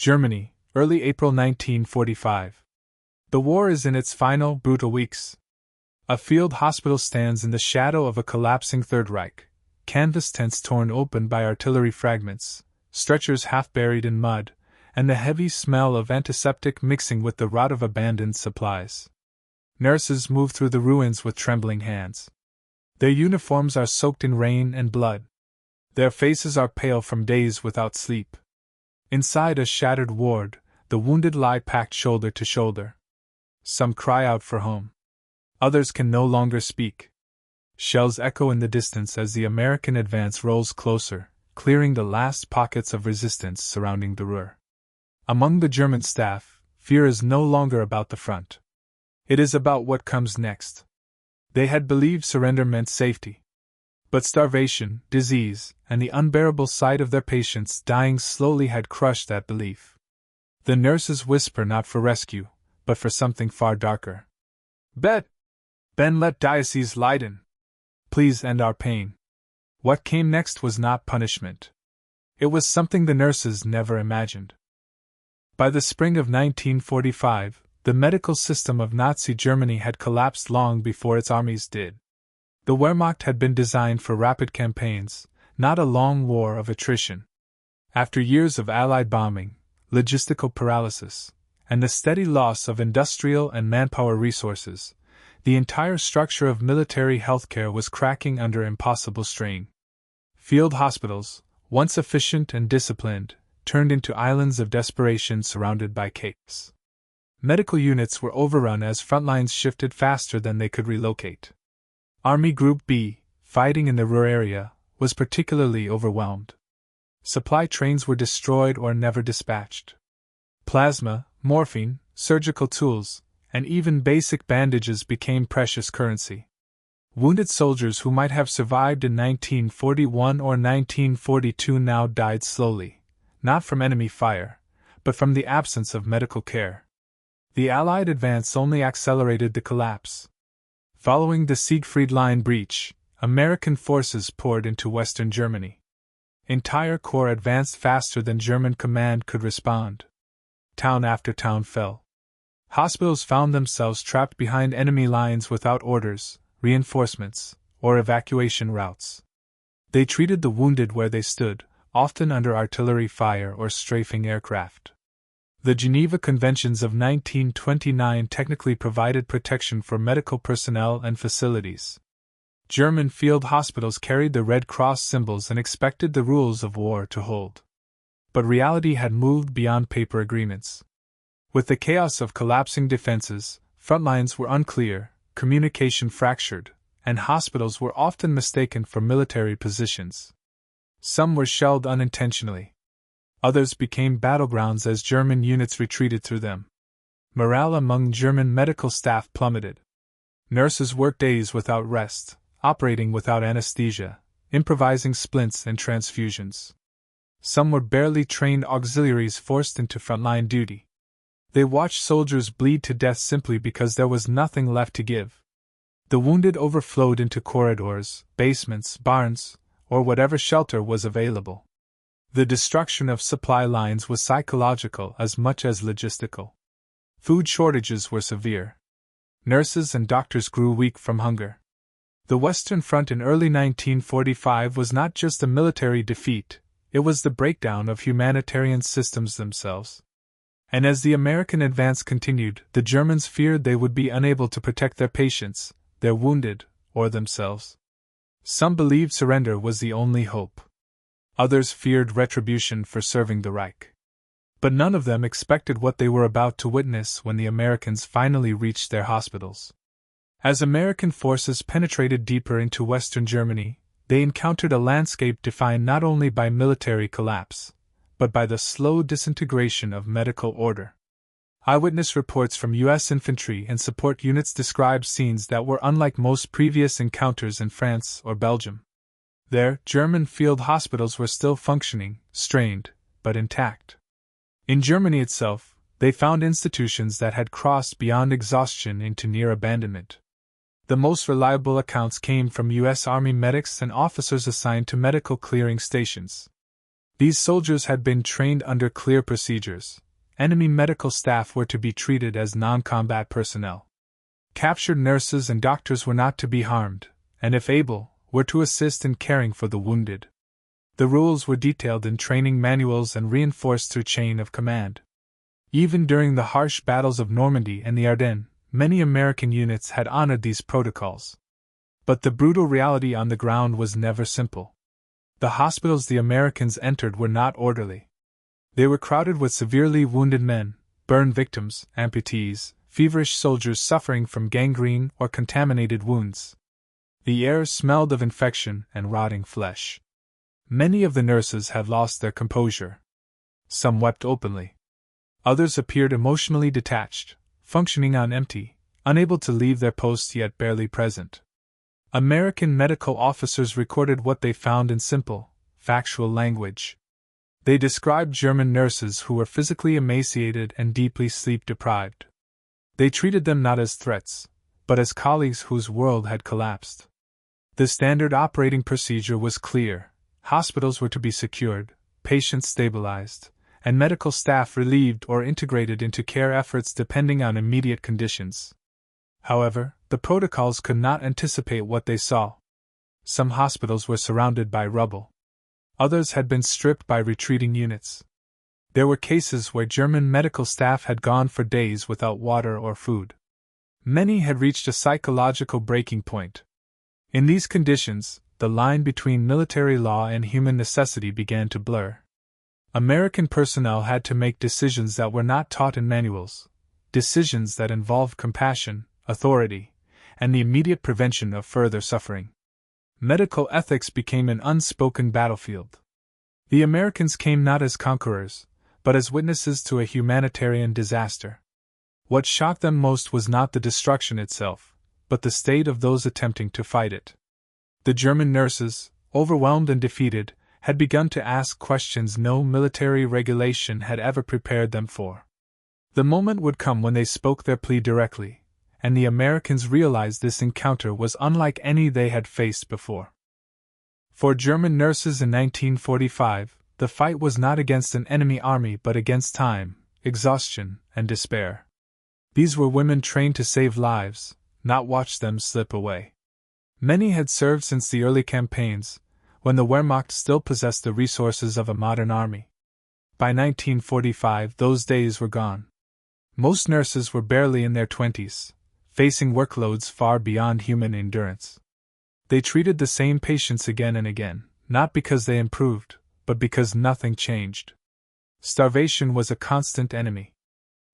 Germany, early April 1945. The war is in its final, brutal weeks. A field hospital stands in the shadow of a collapsing Third Reich, canvas tents torn open by artillery fragments, stretchers half buried in mud, and the heavy smell of antiseptic mixing with the rot of abandoned supplies. Nurses move through the ruins with trembling hands. Their uniforms are soaked in rain and blood. Their faces are pale from days without sleep. Inside a shattered ward, the wounded lie packed shoulder to shoulder. Some cry out for home. Others can no longer speak. Shells echo in the distance as the American advance rolls closer, clearing the last pockets of resistance surrounding the Ruhr. Among the German staff, fear is no longer about the front. It is about what comes next. They had believed surrender meant safety. But starvation, disease, and the unbearable sight of their patients dying slowly had crushed that belief. The nurses whisper not for rescue, but for something far darker. Ben, let Diocese Leiden. Please end our pain. What came next was not punishment. It was something the nurses never imagined. By the spring of 1945, the medical system of Nazi Germany had collapsed long before its armies did. The Wehrmacht had been designed for rapid campaigns, not a long war of attrition. After years of Allied bombing, logistical paralysis, and the steady loss of industrial and manpower resources, the entire structure of military healthcare was cracking under impossible strain. Field hospitals, once efficient and disciplined, turned into islands of desperation surrounded by chaos. Medical units were overrun as frontlines shifted faster than they could relocate. Army Group B, fighting in the Ruhr area, was particularly overwhelmed. Supply trains were destroyed or never dispatched. Plasma, morphine, surgical tools, and even basic bandages became precious currency. Wounded soldiers who might have survived in 1941 or 1942 now died slowly, not from enemy fire, but from the absence of medical care. The Allied advance only accelerated the collapse. Following the Siegfried Line breach, American forces poured into Western Germany. Entire corps advanced faster than German command could respond. Town after town fell. Hospitals found themselves trapped behind enemy lines without orders, reinforcements, or evacuation routes. They treated the wounded where they stood, often under artillery fire or strafing aircraft. The Geneva Conventions of 1929 technically provided protection for medical personnel and facilities. German field hospitals carried the Red Cross symbols and expected the rules of war to hold. But reality had moved beyond paper agreements. With the chaos of collapsing defenses, front lines were unclear, communication fractured, and hospitals were often mistaken for military positions. Some were shelled unintentionally. Others became battlegrounds as German units retreated through them. Morale among German medical staff plummeted. Nurses worked days without rest, operating without anesthesia, improvising splints and transfusions. Some were barely trained auxiliaries forced into frontline duty. They watched soldiers bleed to death simply because there was nothing left to give. The wounded overflowed into corridors, basements, barns, or whatever shelter was available. The destruction of supply lines was psychological as much as logistical. Food shortages were severe. Nurses and doctors grew weak from hunger. The Western Front in early 1945 was not just a military defeat, it was the breakdown of humanitarian systems themselves. And as the American advance continued, the Germans feared they would be unable to protect their patients, their wounded, or themselves. Some believed surrender was the only hope. Others feared retribution for serving the Reich. But none of them expected what they were about to witness when the Americans finally reached their hospitals. As American forces penetrated deeper into Western Germany, they encountered a landscape defined not only by military collapse, but by the slow disintegration of medical order. Eyewitness reports from U.S. infantry and support units described scenes that were unlike most previous encounters in France or Belgium. There, German field hospitals were still functioning, strained, but intact. In Germany itself, they found institutions that had crossed beyond exhaustion into near abandonment. The most reliable accounts came from U.S. Army medics and officers assigned to medical clearing stations. These soldiers had been trained under clear procedures. Enemy medical staff were to be treated as non-combat personnel. Captured nurses and doctors were not to be harmed, and if able, were to assist in caring for the wounded. The rules were detailed in training manuals and reinforced through chain of command. Even during the harsh battles of Normandy and the Ardennes, many American units had honored these protocols. But the brutal reality on the ground was never simple. The hospitals the Americans entered were not orderly. They were crowded with severely wounded men, burn victims, amputees, feverish soldiers suffering from gangrene or contaminated wounds. The air smelled of infection and rotting flesh. Many of the nurses had lost their composure. Some wept openly. Others appeared emotionally detached, functioning on empty, unable to leave their posts yet barely present. American medical officers recorded what they found in simple, factual language. They described German nurses who were physically emaciated and deeply sleep-deprived. They treated them not as threats, but as colleagues whose world had collapsed. The standard operating procedure was clear: hospitals were to be secured, patients stabilized, and medical staff relieved or integrated into care efforts depending on immediate conditions. However, the protocols could not anticipate what they saw. Some hospitals were surrounded by rubble. Others had been stripped by retreating units. There were cases where German medical staff had gone for days without water or food. Many had reached a psychological breaking point. In these conditions, the line between military law and human necessity began to blur. American personnel had to make decisions that were not taught in manuals, decisions that involved compassion, authority, and the immediate prevention of further suffering. Medical ethics became an unspoken battlefield. The Americans came not as conquerors, but as witnesses to a humanitarian disaster. What shocked them most was not the destruction itself, but the state of those attempting to fight it. The German nurses, overwhelmed and defeated, had begun to ask questions no military regulation had ever prepared them for. The moment would come when they spoke their plea directly, and the Americans realized this encounter was unlike any they had faced before. For German nurses in 1945, the fight was not against an enemy army but against time, exhaustion, and despair. These were women trained to save lives, not watch them slip away. Many had served since the early campaigns, when the Wehrmacht still possessed the resources of a modern army. By 1945, those days were gone. Most nurses were barely in their 20s, facing workloads far beyond human endurance. They treated the same patients again and again, not because they improved, but because nothing changed. Starvation was a constant enemy.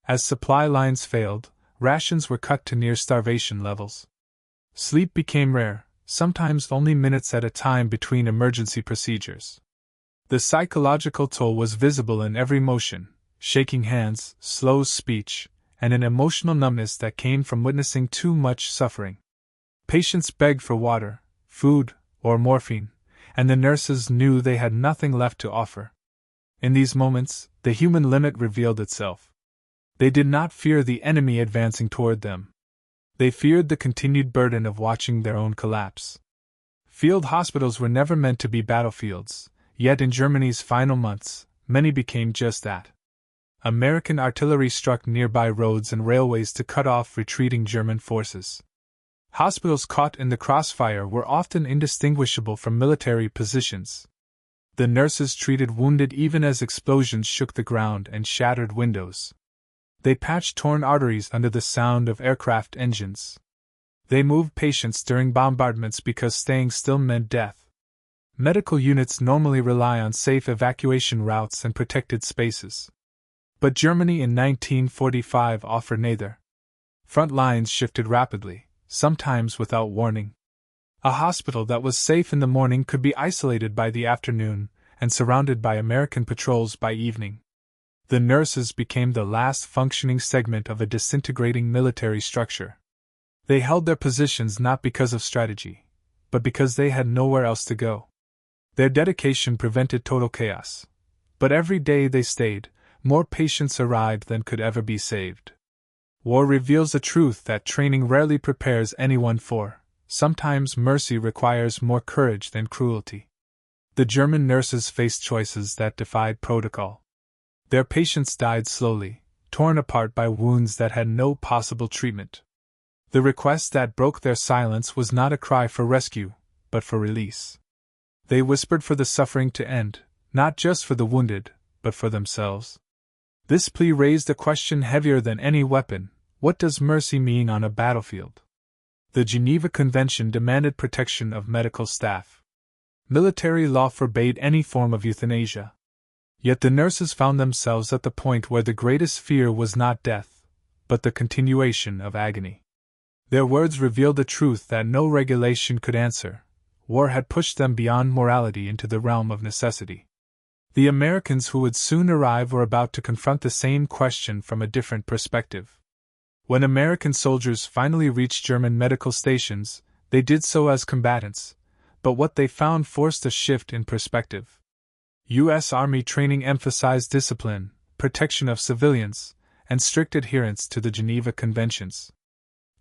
As supply lines failed, rations were cut to near starvation levels. Sleep became rare, sometimes only minutes at a time between emergency procedures. The psychological toll was visible in every motion: shaking hands, slow speech, and an emotional numbness that came from witnessing too much suffering. Patients begged for water, food, or morphine, and the nurses knew they had nothing left to offer. In these moments, the human limit revealed itself. They did not fear the enemy advancing toward them. They feared the continued burden of watching their own collapse. Field hospitals were never meant to be battlefields, yet in Germany's final months, many became just that. American artillery struck nearby roads and railways to cut off retreating German forces. Hospitals caught in the crossfire were often indistinguishable from military positions. The nurses treated wounded even as explosions shook the ground and shattered windows. They patched torn arteries under the sound of aircraft engines. They moved patients during bombardments because staying still meant death. Medical units normally rely on safe evacuation routes and protected spaces. But Germany in 1945 offered neither. Front lines shifted rapidly, sometimes without warning. A hospital that was safe in the morning could be isolated by the afternoon and surrounded by American patrols by evening. The nurses became the last functioning segment of a disintegrating military structure. They held their positions not because of strategy, but because they had nowhere else to go. Their dedication prevented total chaos. But every day they stayed, more patients arrived than could ever be saved. War reveals a truth that training rarely prepares anyone for: sometimes mercy requires more courage than cruelty. The German nurses faced choices that defied protocol. Their patients died slowly, torn apart by wounds that had no possible treatment. The request that broke their silence was not a cry for rescue, but for release. They whispered for the suffering to end, not just for the wounded, but for themselves. This plea raised a question heavier than any weapon: what does mercy mean on a battlefield? The Geneva Convention demanded protection of medical staff. Military law forbade any form of euthanasia. Yet the nurses found themselves at the point where the greatest fear was not death, but the continuation of agony. Their words revealed a truth that no regulation could answer: war had pushed them beyond morality into the realm of necessity. The Americans who would soon arrive were about to confront the same question from a different perspective. When American soldiers finally reached German medical stations, they did so as combatants, but what they found forced a shift in perspective. U.S. Army training emphasized discipline, protection of civilians, and strict adherence to the Geneva Conventions.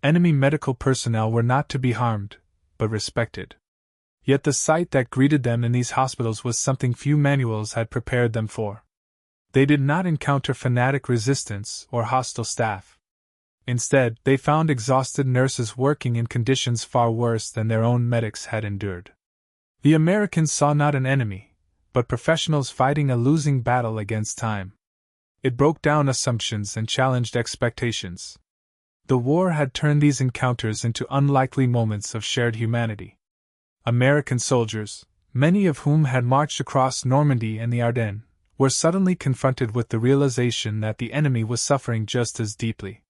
Enemy medical personnel were not to be harmed, but respected. Yet the sight that greeted them in these hospitals was something few manuals had prepared them for. They did not encounter fanatic resistance or hostile staff. Instead, they found exhausted nurses working in conditions far worse than their own medics had endured. The Americans saw not an enemy, but professionals fighting a losing battle against time. It broke down assumptions and challenged expectations. The war had turned these encounters into unlikely moments of shared humanity. American soldiers, many of whom had marched across Normandy and the Ardennes, were suddenly confronted with the realization that the enemy was suffering just as deeply.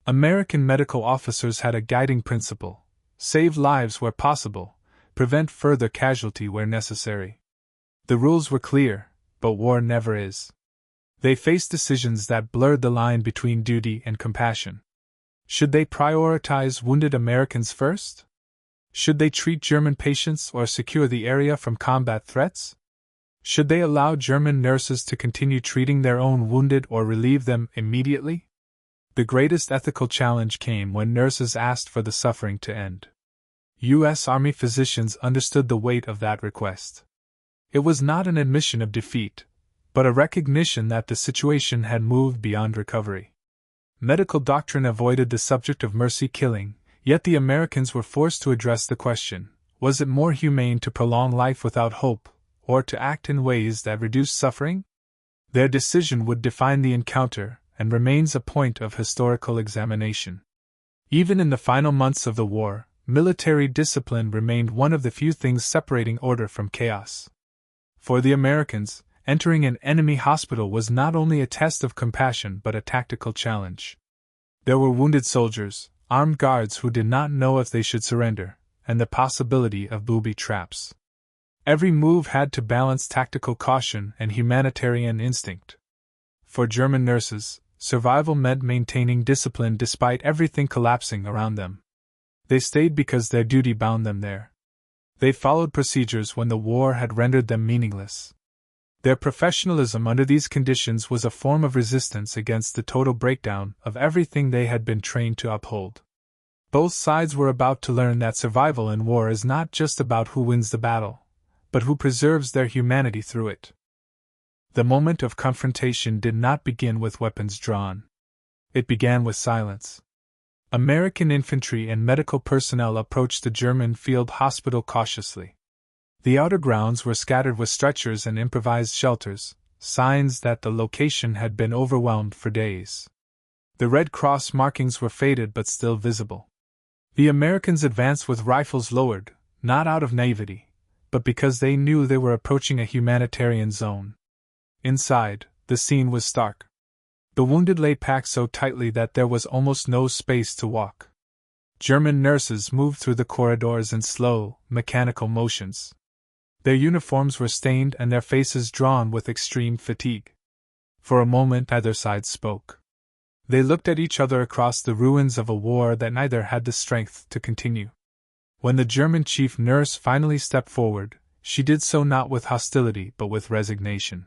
American medical officers had a guiding principle: save lives where possible, prevent further casualty where necessary. The rules were clear, but war never is. They faced decisions that blurred the line between duty and compassion. Should they prioritize wounded Americans first? Should they treat German patients or secure the area from combat threats? Should they allow German nurses to continue treating their own wounded or relieve them immediately? The greatest ethical challenge came when nurses asked for the suffering to end. U.S. Army physicians understood the weight of that request. It was not an admission of defeat, but a recognition that the situation had moved beyond recovery. Medical doctrine avoided the subject of mercy killing, yet the Americans were forced to address the question: was it more humane to prolong life without hope, or to act in ways that reduced suffering? Their decision would define the encounter, and remains a point of historical examination. Even in the final months of the war, military discipline remained one of the few things separating order from chaos. For the Americans, entering an enemy hospital was not only a test of compassion but a tactical challenge. There were wounded soldiers, armed guards who did not know if they should surrender, and the possibility of booby traps. Every move had to balance tactical caution and humanitarian instinct. For German nurses, survival meant maintaining discipline despite everything collapsing around them. They stayed because their duty bound them there. They followed procedures when the war had rendered them meaningless. Their professionalism under these conditions was a form of resistance against the total breakdown of everything they had been trained to uphold. Both sides were about to learn that survival in war is not just about who wins the battle, but who preserves their humanity through it. The moment of confrontation did not begin with weapons drawn. It began with silence. American infantry and medical personnel approached the German field hospital cautiously. The outer grounds were scattered with stretchers and improvised shelters, signs that the location had been overwhelmed for days. The Red Cross markings were faded but still visible. The Americans advanced with rifles lowered, not out of naivety, but because they knew they were approaching a humanitarian zone. Inside, the scene was stark. The wounded lay packed so tightly that there was almost no space to walk. German nurses moved through the corridors in slow, mechanical motions. Their uniforms were stained and their faces drawn with extreme fatigue. For a moment neither side spoke. They looked at each other across the ruins of a war that neither had the strength to continue. When the German chief nurse finally stepped forward, she did so not with hostility but with resignation.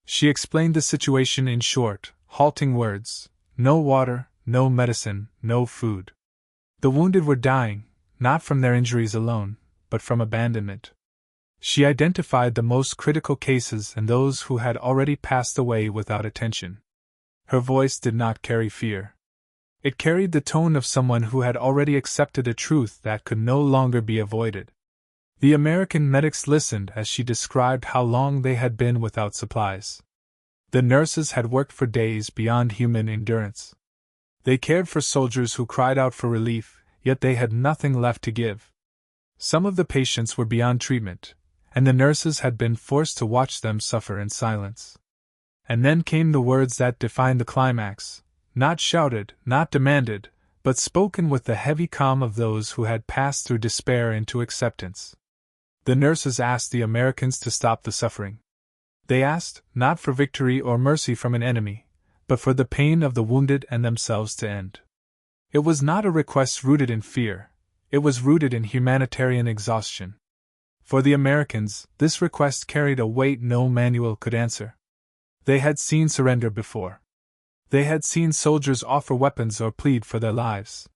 She explained the situation in short, halting words: no water, no medicine, no food. The wounded were dying, not from their injuries alone, but from abandonment. She identified the most critical cases and those who had already passed away without attention. Her voice did not carry fear. It carried the tone of someone who had already accepted a truth that could no longer be avoided. The American medics listened as she described how long they had been without supplies. The nurses had worked for days beyond human endurance. They cared for soldiers who cried out for relief, yet they had nothing left to give. Some of the patients were beyond treatment, and the nurses had been forced to watch them suffer in silence. And then came the words that defined the climax, not shouted, not demanded, but spoken with the heavy calm of those who had passed through despair into acceptance. The nurses asked the Americans to stop the suffering. They asked, not for victory or mercy from an enemy, but for the pain of the wounded and themselves to end. It was not a request rooted in fear, it was rooted in humanitarian exhaustion. For the Americans, this request carried a weight no manual could answer. They had seen surrender before. They had seen soldiers offer weapons or plead for their lives.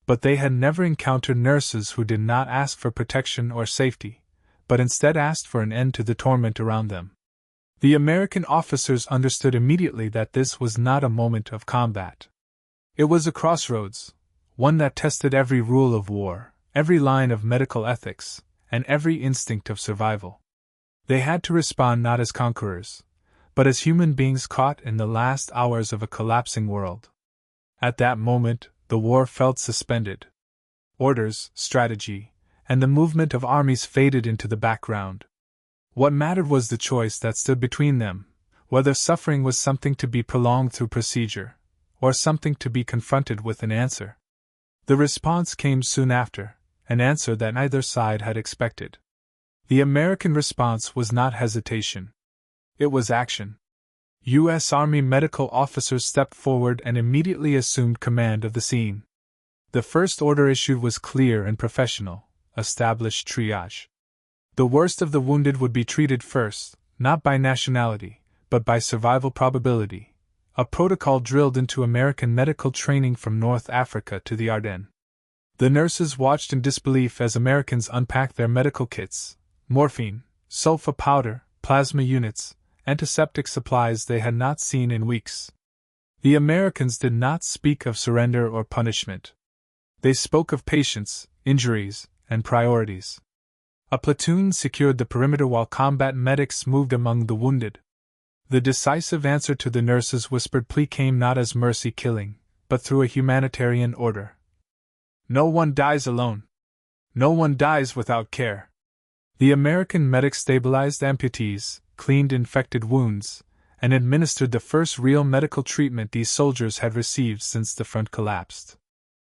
But they had never encountered nurses who did not ask for protection or safety, but instead asked for an end to the torment around them. The American officers understood immediately that this was not a moment of combat. It was a crossroads, one that tested every rule of war, every line of medical ethics, and every instinct of survival. They had to respond not as conquerors, but as human beings caught in the last hours of a collapsing world. At that moment, the war felt suspended. Orders, strategy, and the movement of armies faded into the background. What mattered was the choice that stood between them, whether suffering was something to be prolonged through procedure, or something to be confronted with an answer. The response came soon after, an answer that neither side had expected. The American response was not hesitation. It was action. U.S. Army medical officers stepped forward and immediately assumed command of the scene. The first order issued was clear and professional: establish triage. The worst of the wounded would be treated first, not by nationality, but by survival probability, a protocol drilled into American medical training from North Africa to the Ardennes. The nurses watched in disbelief as Americans unpacked their medical kits: morphine, sulfa powder, plasma units, antiseptic supplies they had not seen in weeks. The Americans did not speak of surrender or punishment. They spoke of patients, injuries, and priorities. A platoon secured the perimeter while combat medics moved among the wounded. The decisive answer to the nurses' whispered plea came not as mercy killing, but through a humanitarian order. No one dies alone. No one dies without care. The American medics stabilized amputees, cleaned infected wounds, and administered the first real medical treatment these soldiers had received since the front collapsed.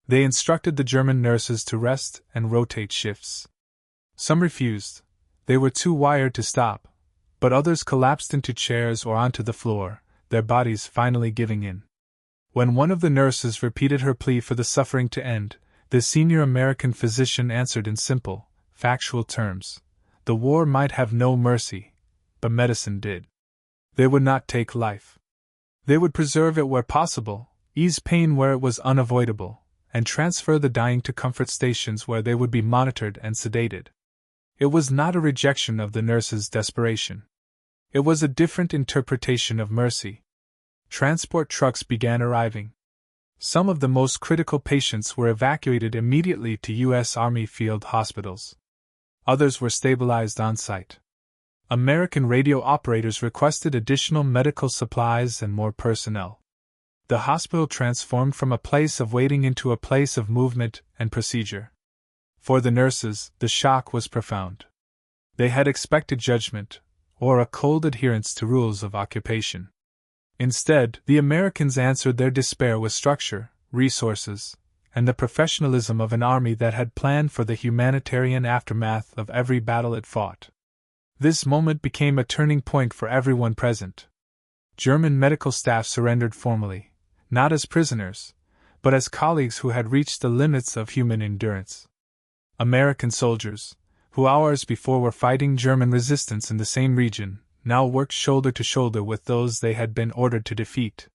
They instructed the German nurses to rest and rotate shifts. Some refused; they were too wired to stop, but others collapsed into chairs or onto the floor, their bodies finally giving in. When one of the nurses repeated her plea for the suffering to end, the senior American physician answered in simple, factual terms: the war might have no mercy, but medicine did. They would not take life. They would preserve it where possible, ease pain where it was unavoidable, and transfer the dying to comfort stations where they would be monitored and sedated. It was not a rejection of the nurses' desperation. It was a different interpretation of mercy. Transport trucks began arriving. Some of the most critical patients were evacuated immediately to U.S. Army field hospitals. Others were stabilized on site. American radio operators requested additional medical supplies and more personnel. The hospital transformed from a place of waiting into a place of movement and procedure. For the nurses, the shock was profound. They had expected judgment, or a cold adherence to rules of occupation. Instead, the Americans answered their despair with structure, resources, and the professionalism of an army that had planned for the humanitarian aftermath of every battle it fought. This moment became a turning point for everyone present. German medical staff surrendered formally, not as prisoners, but as colleagues who had reached the limits of human endurance. American soldiers, who hours before were fighting German resistance in the same region, now worked shoulder to shoulder with those they had been ordered to defeat.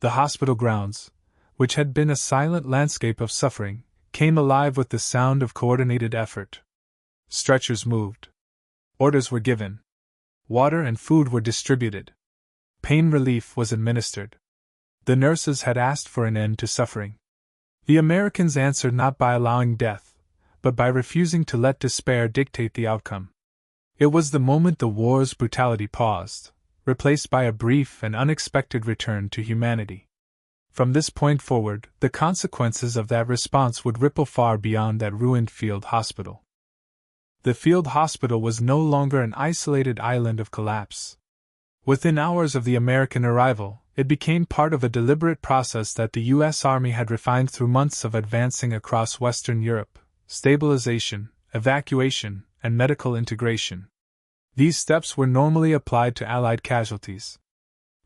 The hospital grounds, which had been a silent landscape of suffering, came alive with the sound of coordinated effort. Stretchers moved. Orders were given. Water and food were distributed. Pain relief was administered. The nurses had asked for an end to suffering. The Americans answered not by allowing death, but by refusing to let despair dictate the outcome. It was the moment the war's brutality paused, replaced by a brief and unexpected return to humanity. From this point forward, the consequences of that response would ripple far beyond that ruined field hospital. The field hospital was no longer an isolated island of collapse. Within hours of the American arrival, it became part of a deliberate process that the U.S. Army had refined through months of advancing across Western Europe: stabilization, evacuation, and medical integration. These steps were normally applied to Allied casualties.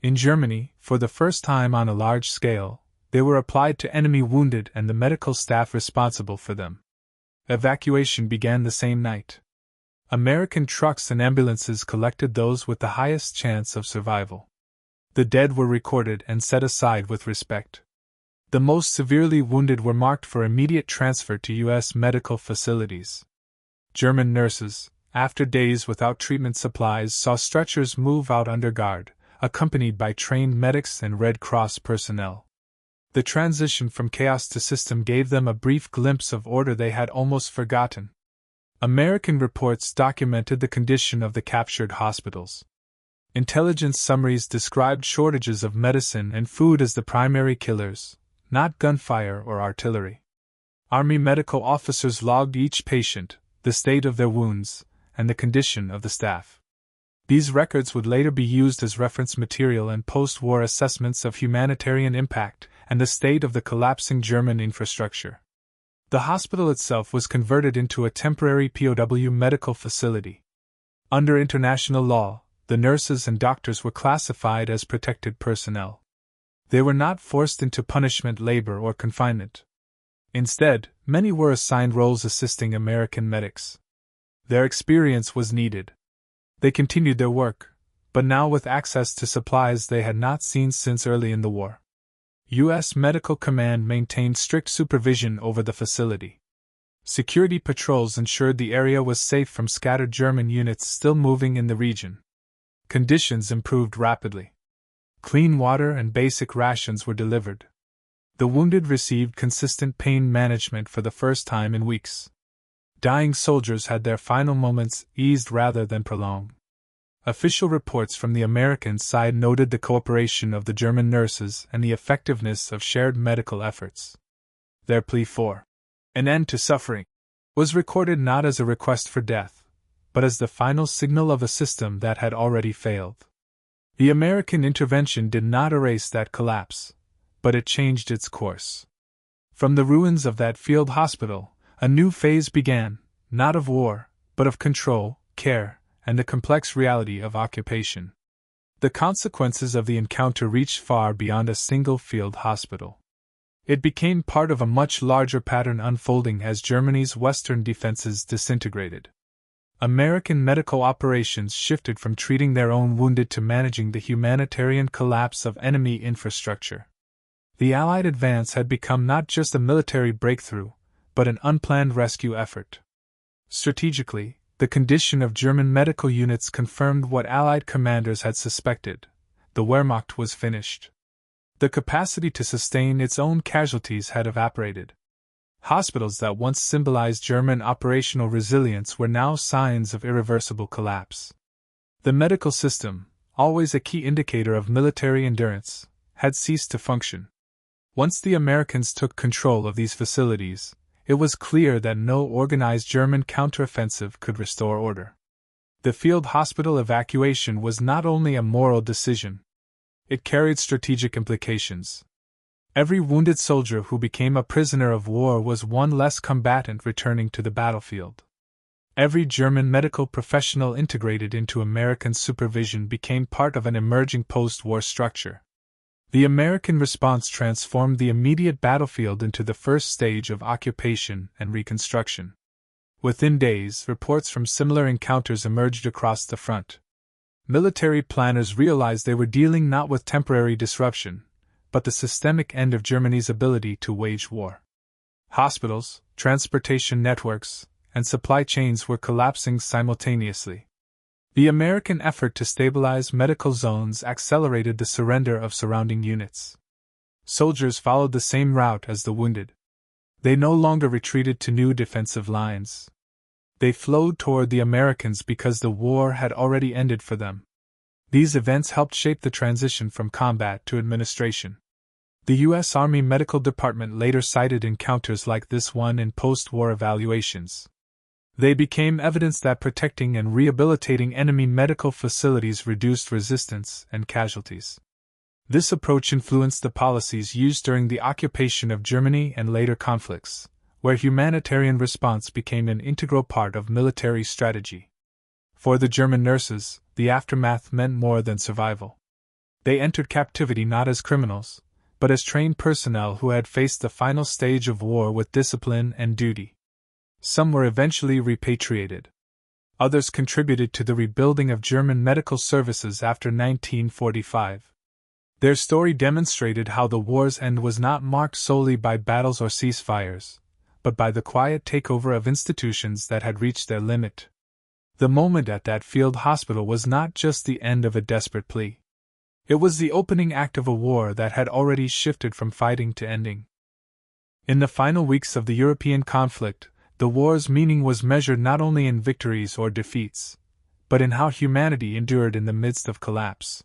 In Germany, for the first time on a large scale, they were applied to enemy wounded and the medical staff responsible for them. Evacuation began the same night. American trucks and ambulances collected those with the highest chance of survival. The dead were recorded and set aside with respect. The most severely wounded were marked for immediate transfer to U.S. medical facilities. German nurses, after days without treatment supplies, saw stretchers move out under guard, accompanied by trained medics and Red Cross personnel. The transition from chaos to system gave them a brief glimpse of order they had almost forgotten. American reports documented the condition of the captured hospitals. Intelligence summaries described shortages of medicine and food as the primary killers, not gunfire or artillery. Army medical officers logged each patient, the state of their wounds, and the condition of the staff. These records would later be used as reference material in post-war assessments of humanitarian impact and the state of the collapsing German infrastructure. The hospital itself was converted into a temporary POW medical facility. Under international law, the nurses and doctors were classified as protected personnel. They were not forced into punishment labor or confinement. Instead, many were assigned roles assisting American medics. Their experience was needed. They continued their work, but now with access to supplies they had not seen since early in the war. U.S. Medical Command maintained strict supervision over the facility. Security patrols ensured the area was safe from scattered German units still moving in the region. Conditions improved rapidly. Clean water and basic rations were delivered. The wounded received consistent pain management for the first time in weeks. Dying soldiers had their final moments eased rather than prolonged. Official reports from the American side noted the cooperation of the German nurses and the effectiveness of shared medical efforts. Their plea for an end to suffering was recorded not as a request for death, but as the final signal of a system that had already failed. The American intervention did not erase that collapse, but it changed its course. From the ruins of that field hospital, a new phase began, not of war, but of control, care, and the complex reality of occupation. The consequences of the encounter reached far beyond a single field hospital. It became part of a much larger pattern unfolding as Germany's western defenses disintegrated. American medical operations shifted from treating their own wounded to managing the humanitarian collapse of enemy infrastructure. The Allied advance had become not just a military breakthrough, but an unplanned rescue effort. Strategically, the condition of German medical units confirmed what Allied commanders had suspected: the Wehrmacht was finished. The capacity to sustain its own casualties had evaporated. Hospitals that once symbolized German operational resilience were now signs of irreversible collapse. The medical system, always a key indicator of military endurance, had ceased to function. Once the Americans took control of these facilities, it was clear that no organized German counteroffensive could restore order. The field hospital evacuation was not only a moral decision, it carried strategic implications. Every wounded soldier who became a prisoner of war was one less combatant returning to the battlefield. Every German medical professional integrated into American supervision became part of an emerging post-war structure. The American response transformed the immediate battlefield into the first stage of occupation and reconstruction. Within days, reports from similar encounters emerged across the front. Military planners realized they were dealing not with temporary disruption, but the systemic end of Germany's ability to wage war. Hospitals, transportation networks, and supply chains were collapsing simultaneously. The American effort to stabilize medical zones accelerated the surrender of surrounding units. Soldiers followed the same route as the wounded. They no longer retreated to new defensive lines. They flowed toward the Americans because the war had already ended for them. These events helped shape the transition from combat to administration. The U.S. Army Medical Department later cited encounters like this one in post-war evaluations. They became evidence that protecting and rehabilitating enemy medical facilities reduced resistance and casualties. This approach influenced the policies used during the occupation of Germany and later conflicts, where humanitarian response became an integral part of military strategy. For the German nurses, the aftermath meant more than survival. They entered captivity not as criminals, but as trained personnel who had faced the final stage of war with discipline and duty. Some were eventually repatriated. Others contributed to the rebuilding of German medical services after 1945. Their story demonstrated how the war's end was not marked solely by battles or ceasefires, but by the quiet takeover of institutions that had reached their limit. The moment at that field hospital was not just the end of a desperate plea. It was the opening act of a war that had already shifted from fighting to ending. In the final weeks of the European conflict, the war's meaning was measured not only in victories or defeats, but in how humanity endured in the midst of collapse.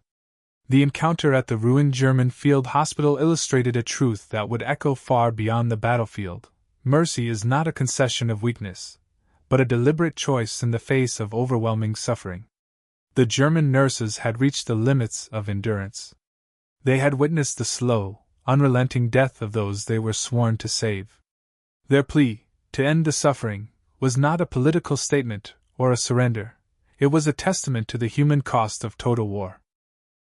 The encounter at the ruined German field hospital illustrated a truth that would echo far beyond the battlefield. Mercy is not a concession of weakness, but a deliberate choice in the face of overwhelming suffering. The German nurses had reached the limits of endurance. They had witnessed the slow, unrelenting death of those they were sworn to save. Their plea, to end the suffering, was not a political statement or a surrender. It was a testament to the human cost of total war.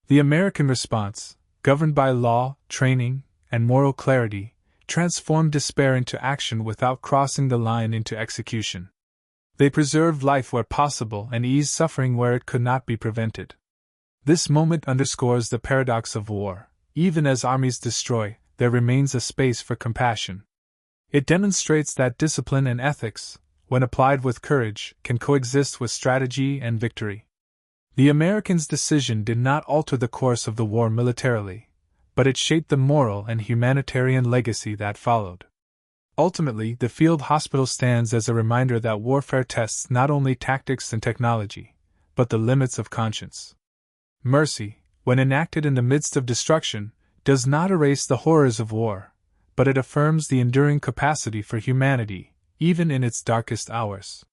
The American response, governed by law, training, and moral clarity, transformed despair into action without crossing the line into execution. They preserved life where possible and eased suffering where it could not be prevented. This moment underscores the paradox of war. Even as armies destroy, there remains a space for compassion. It demonstrates that discipline and ethics, when applied with courage, can coexist with strategy and victory. The Americans' decision did not alter the course of the war militarily, but it shaped the moral and humanitarian legacy that followed. Ultimately, the field hospital stands as a reminder that warfare tests not only tactics and technology, but the limits of conscience. Mercy, when enacted in the midst of destruction, does not erase the horrors of war, but it affirms the enduring capacity for humanity, even in its darkest hours.